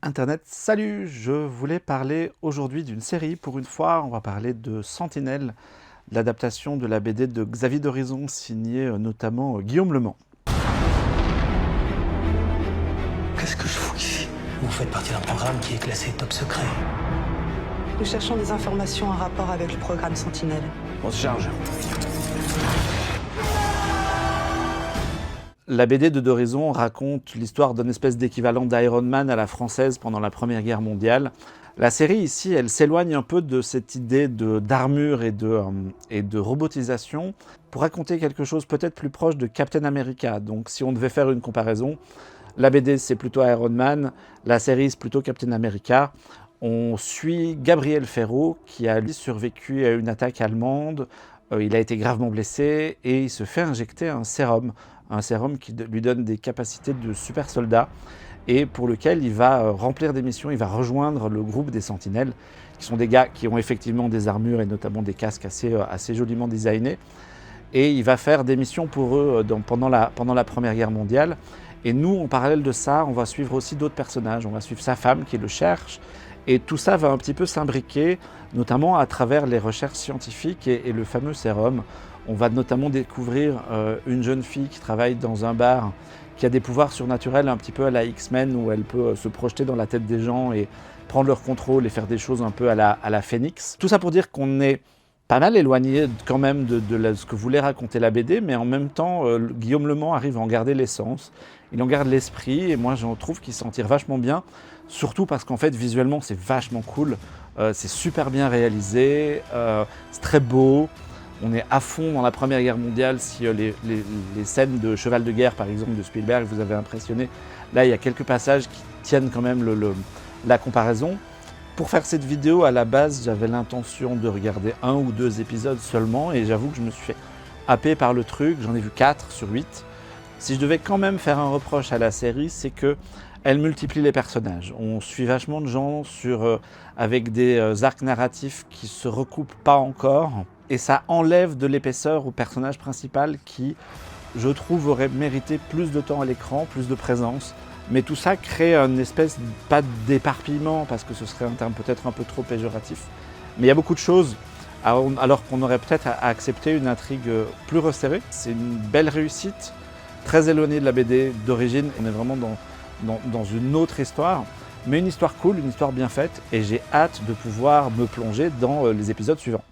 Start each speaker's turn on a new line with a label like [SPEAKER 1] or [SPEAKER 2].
[SPEAKER 1] Internet, salut! Je voulais parler aujourd'hui d'une série. Pour une fois, on va parler de Sentinelle, l'adaptation de la BD de Xavier Dorizon, signée notamment Guillaume Le Mans.
[SPEAKER 2] Qu'est-ce que je fous ici? Vous faites partie d'un programme qui est classé top secret.
[SPEAKER 3] Nous cherchons des informations en rapport avec le programme Sentinelle.
[SPEAKER 2] On se charge.
[SPEAKER 1] La BD de Dorizon raconte l'histoire d'un espèce d'équivalent d'Iron Man à la française pendant la Première Guerre mondiale. La série ici, elle s'éloigne un peu de cette idée d'armure et de robotisation pour raconter quelque chose peut-être plus proche de Captain America. Donc si on devait faire une comparaison, la BD c'est plutôt Iron Man, la série c'est plutôt Captain America. On suit Gabriel Ferraud qui a lui survécu à une attaque allemande. Il a été gravement blessé et il se fait injecter un sérum qui lui donne des capacités de super soldat et pour lequel il va remplir des missions, il va rejoindre le groupe des Sentinelles, qui sont des gars qui ont effectivement des armures et notamment des casques assez joliment designés. Et il va faire des missions pour eux pendant la Première Guerre mondiale. Et nous, en parallèle de ça, on va suivre aussi d'autres personnages. On va suivre sa femme qui le cherche. Et tout ça va un petit peu s'imbriquer, notamment à travers les recherches scientifiques et le fameux sérum. On va notamment découvrir une jeune fille qui travaille dans un bar, qui a des pouvoirs surnaturels un petit peu à la X-Men, où elle peut se projeter dans la tête des gens et prendre leur contrôle et faire des choses un peu à la Phénix. Tout ça pour dire qu'on est pas mal éloigné quand même de ce que voulait raconter la BD, mais en même temps, Guillaume Le Mans arrive à en garder l'essence, il en garde l'esprit, et moi je trouve qu'il s'en tire vachement bien, surtout parce qu'en fait visuellement c'est vachement cool, c'est super bien réalisé, c'est très beau. On est à fond dans la Première Guerre mondiale. Si les scènes de cheval de guerre, par exemple, de Spielberg, vous avez impressionné, là, il y a quelques passages qui tiennent quand même la comparaison. Pour faire cette vidéo, à la base, j'avais l'intention de regarder 1 ou 2 épisodes seulement, et j'avoue que je me suis fait happer par le truc. J'en ai vu 4 sur 8. Si je devais quand même faire un reproche à la série, c'est qu'elle multiplie les personnages. On suit vachement de gens avec des arcs narratifs qui ne se recoupent pas encore. Et ça enlève de l'épaisseur au personnage principal qui, je trouve, aurait mérité plus de temps à l'écran, plus de présence. Mais tout ça crée une espèce, pas d'éparpillement, parce que ce serait un terme peut-être un peu trop péjoratif. Mais il y a beaucoup de choses, alors qu'on aurait peut-être à accepter une intrigue plus resserrée. C'est une belle réussite, très éloignée de la BD d'origine. On est vraiment dans une autre histoire, mais une histoire cool, une histoire bien faite. Et j'ai hâte de pouvoir me plonger dans les épisodes suivants.